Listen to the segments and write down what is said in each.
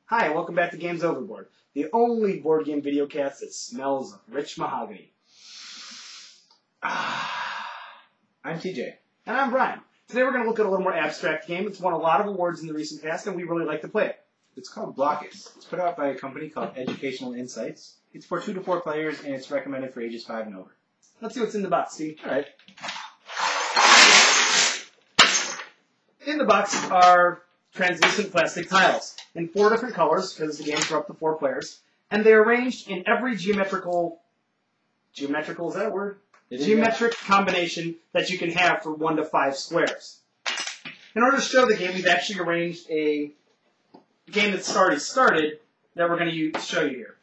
Hi, welcome back to Games Overboard, the only board game videocast that smells of rich mahogany. I'm TJ. And I'm Brian. Today we're going to look at a little more abstract game. It's won a lot of awards in the recent past, and we really like to play it. It's called Blokus. It's put out by a company called Educational Insights. It's for 2 to 4 players, and it's recommended for ages 5 and over. Let's see what's in the box, Steve. All right. In the box are translucent plastic tiles in 4 different colors, because the game's for up to 4 players, and they're arranged in every geometrical, is that a word? Geometric combination that you can have for 1 to 5 squares. In order to show the game, we've actually arranged a game that's already started that we're going to show you here.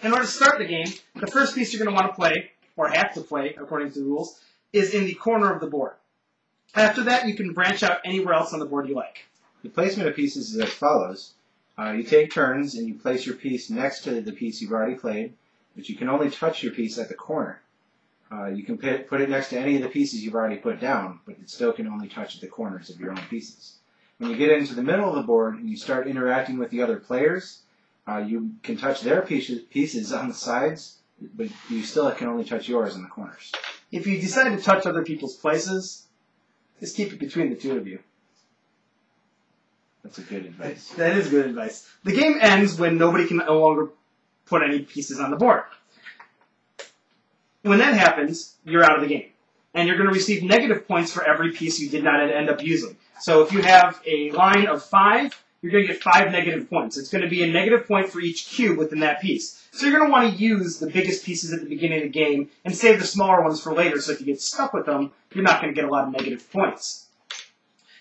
In order to start the game, the first piece you're going to want to play, or have to play according to the rules, is in the corner of the board. After that, you can branch out anywhere else on the board you like. The placement of pieces is as follows. You take turns and you place your piece next to the piece you've already played, but you can only touch your piece at the corner. You can put it next to any of the pieces you've already put down, but it still can only touch at the corners of your own pieces. When you get into the middle of the board and you start interacting with the other players, you can touch their pieces on the sides, but you still can only touch yours in the corners. If you decide to touch other people's places, just keep it between the two of you. That's a good advice. That is good advice. The game ends when nobody can no longer put any pieces on the board. When that happens, you're out of the game. And you're going to receive negative points for every piece you did not end up using. So if you have a line of 5, you're going to get 5 negative points. It's going to be a negative point for each cube within that piece. So you're going to want to use the biggest pieces at the beginning of the game and save the smaller ones for later, so if you get stuck with them, you're not going to get a lot of negative points.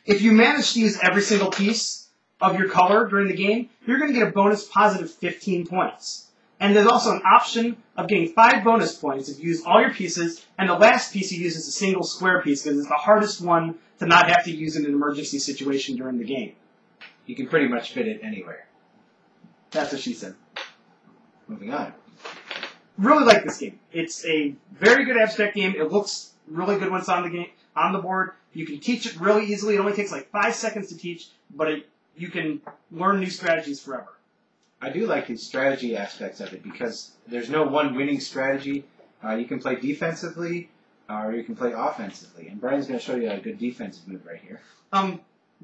If you manage to use every single piece of your color during the game, you're going to get a bonus positive 15 points. And there's also an option of getting 5 bonus points if you use all your pieces, and the last piece you use is a single square piece, because it's the hardest one to not have to use in an emergency situation during the game. You can pretty much fit it anywhere. That's what she said. Moving on. Really like this game. It's a very good abstract game. It looks really good when it's on the board. You can teach it really easily. It only takes like 5 seconds to teach, but you can learn new strategies forever. I do like the strategy aspects of it because there's no one winning strategy. You can play defensively or you can play offensively. And Brian's going to show you a good defensive move right here.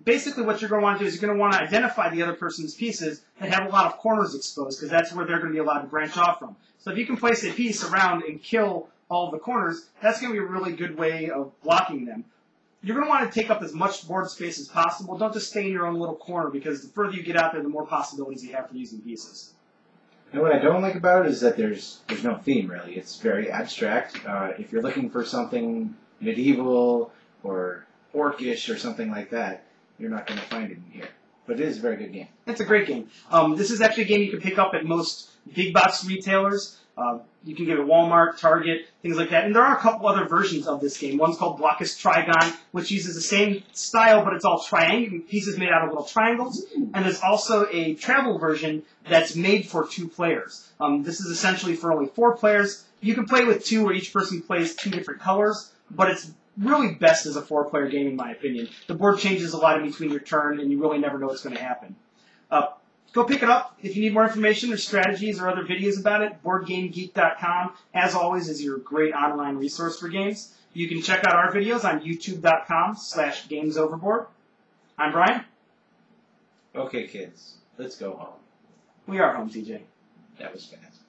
Basically what you're going to want to do is you're going to want to identify the other person's pieces that have a lot of corners exposed, because that's where they're going to be allowed to branch off from. So if you can place a piece around and kill all of the corners, that's going to be a really good way of blocking them. You're going to want to take up as much board space as possible. Don't just stay in your own little corner, because the further you get out there, the more possibilities you have for using pieces. And what I don't like about it is that there's no theme, really. It's very abstract. If you're looking for something medieval or orcish or something like that, you're not going to find it in here. But it is a very good game. It's a great game. This is actually a game you can pick up at most big box retailers. You can get it at Walmart, Target, things like that. And there are a couple other versions of this game. One's called Blokus Trigon, which uses the same style, but it's all triangle pieces made out of little triangles. And there's also a travel version that's made for 2 players. This is essentially for only 4 players. You can play with 2, where each person plays 2 different colors, but it's really best as a 4-player game, in my opinion. The board changes a lot in between your turn, and you really never know what's going to happen. Go pick it up. If you need more information or strategies or other videos about it, BoardGameGeek.com, as always, is your great online resource for games. You can check out our videos on YouTube.com/GamesOverboard. I'm Brian. Okay, kids, let's go home. We are home, TJ. That was fast.